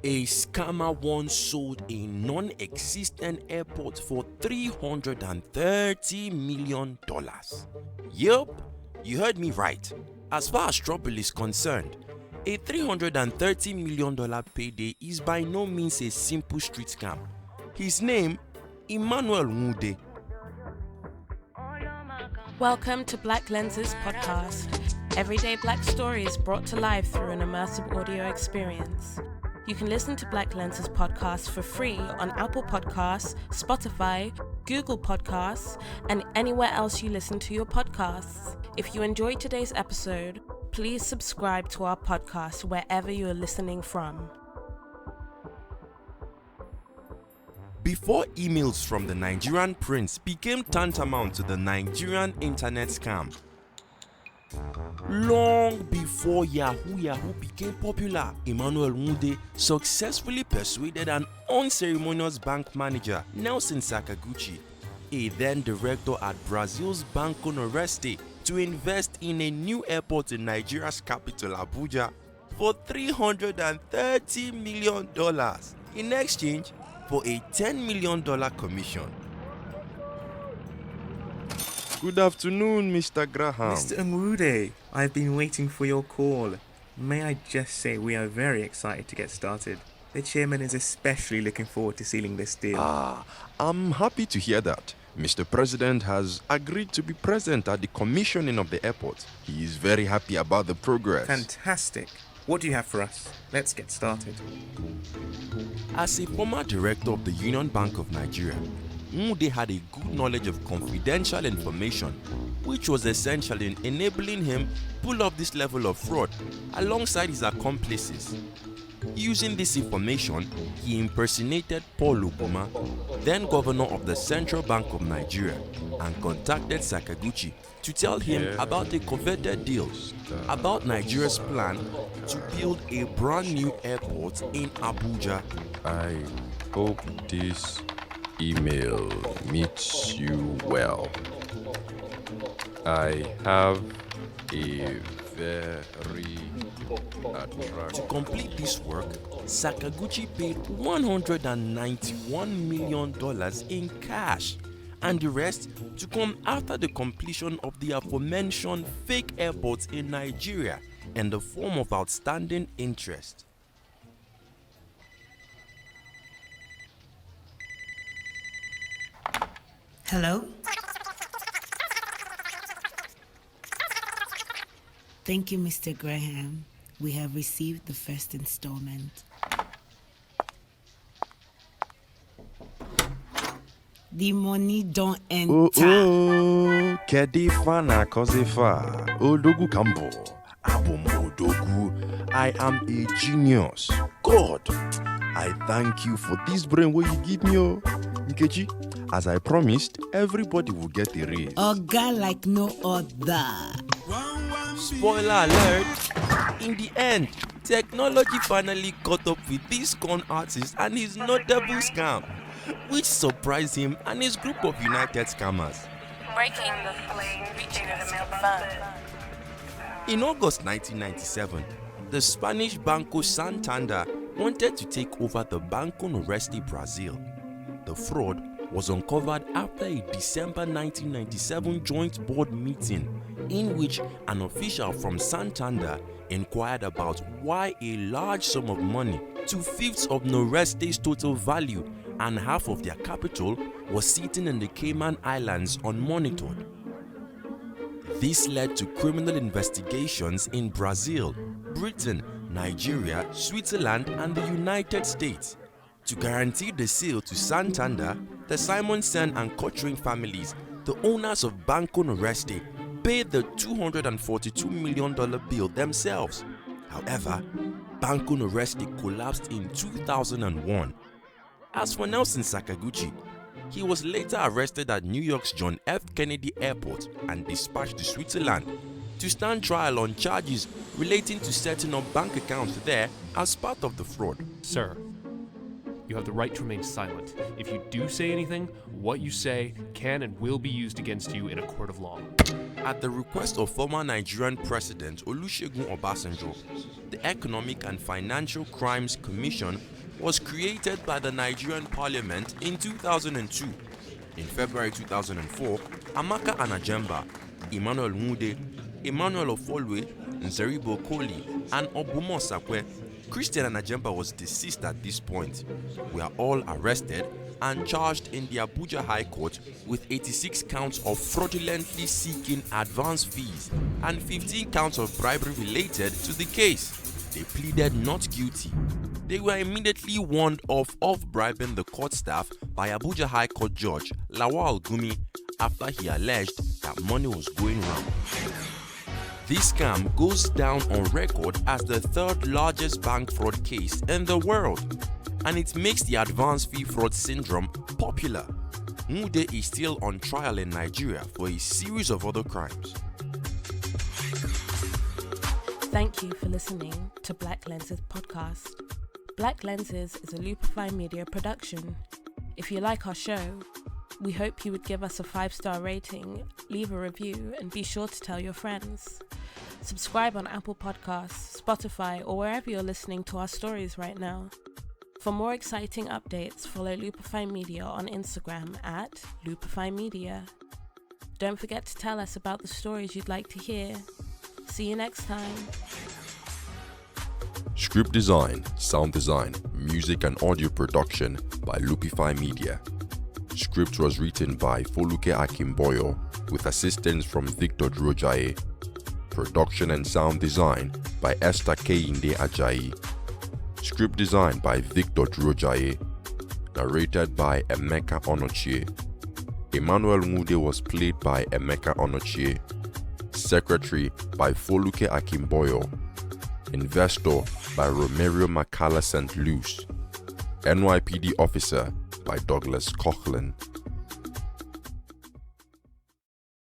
A scammer once sold a non-existent airport for $330 million. Yup, you heard me right. As far as trouble is concerned, a $330 million payday is by no means a simple street scam. His name, Emmanuel Nwude. Welcome to Black Lenses Podcast. Everyday Black stories brought to life through an immersive audio experience. You can listen to Black Lenses Podcast for free on Apple Podcasts, Spotify, Google Podcasts, and anywhere else you listen to your podcasts. If you enjoyed today's episode, please subscribe to our podcast wherever you are listening from. Before emails from the Nigerian prince became tantamount to the Nigerian internet scam, long before Yahoo became popular, Emmanuel Nwude successfully persuaded an unceremonious bank manager, Nelson Sakaguchi, a then director at Brazil's Banco Noroeste, to invest in a new airport in Nigeria's capital, Abuja, for $330 million in exchange for a $10 million commission. Good afternoon, Mr. Graham. Mr. Nwude, I've been waiting for your call. May I just say we are very excited to get started. The chairman is especially looking forward to sealing this deal. I'm happy to hear that. Mr. President has agreed to be present at the commissioning of the airport. He is very happy about the progress. Fantastic. What do you have for us? Let's get started. As a former director of the Union Bank of Nigeria, Nwude had a good knowledge of confidential information, which was essential in enabling him pull off this level of fraud alongside his accomplices. Using this information, he impersonated Paul Obuma, then governor of the Central Bank of Nigeria, and contacted Sakaguchi to tell him about a coveted deal about Nigeria's plan to build a brand new airport in Abuja. I hope this email meets you well. I have a very attractive... To complete this work, Sakaguchi paid $191 million in cash, and the rest to come after the completion of the aforementioned fake airports in Nigeria in the form of outstanding interest. Hello? Thank you, Mr. Graham. We have received the first installment. The money don't enter. Kedifana Kozefa, Odogu Kambo, Abum Odogu. I am a genius. God, I thank you for this brain where you give me, Nkechi. As I promised, everybody will get a raise. A guy like no other. Spoiler alert! In the end, technology finally caught up with this con artist and his notable scam, which surprised him and his group of united scammers. Breaking the flame, reaching is confirmed. In August 1997, the Spanish Banco Santander wanted to take over the Banco Noroeste, Brazil. The fraud was uncovered after a December 1997 joint board meeting in which an official from Santander inquired about why a large sum of money, 2/5 of Noreste's total value and half of their capital, was sitting in the Cayman Islands unmonitored. This led to criminal investigations in Brazil, Britain, Nigeria, Switzerland, and the United States. To guarantee the sale to Santander, the Simonsen and Cochrane families, the owners of Banco Noroeste, paid the $242 million bill themselves. However, Banco Noroeste collapsed in 2001. As for Nelson Sakaguchi, he was later arrested at New York's John F. Kennedy Airport and dispatched to Switzerland to stand trial on charges relating to setting up bank accounts there as part of the fraud. Sir, You have the right to remain silent. If you do say anything, what you say can and will be used against you in a court of law. At the request of former Nigerian President Olusegun Obasanjo, the Economic and Financial Crimes Commission was created by the Nigerian Parliament in 2002. In February 2004, Amaka Anajemba, Emmanuel Nwude, Emmanuel Ofolwe, Nzeribo Koli, and Obumo Sakwe. Christian Anajemba was deceased at this point. Were all arrested and charged in the Abuja High Court with 86 counts of fraudulently seeking advance fees and 15 counts of bribery related to the case. They pleaded not guilty. They were immediately warned off of bribing the court staff by Abuja High Court Judge Lawal Gumi after he alleged that money was going round. This scam goes down on record as the third largest bank fraud case in the world, and it makes the advance fee fraud syndrome popular. Nwude is still on trial in Nigeria for a series of other crimes. Thank you for listening to Black Lenses podcast. Black Lenses is a Loopify media production. If you like our show, we hope you would give us a 5-star rating, leave a review, and be sure to tell your friends. Subscribe on Apple Podcasts, Spotify, or wherever you're listening to our stories right now. For more exciting updates, follow Loopify Media on Instagram at Loopify Media. Don't forget to tell us about the stories you'd like to hear. See you next time. Script design, sound design, music and audio production by Loopify Media. Script was written by Foluke Akimboyo with assistance from Victor Drojaye. Production and sound design by Esther Kehinde Ajayi. Script design by Victor Drojaye. Narrated by Emeka Onochie. Emmanuel Nwude was played by Emeka Onochie. Secretary by Foluke Akimboyo. Investor by Romerio Makala St. Luce. NYPD Officer by Douglas Coughlin.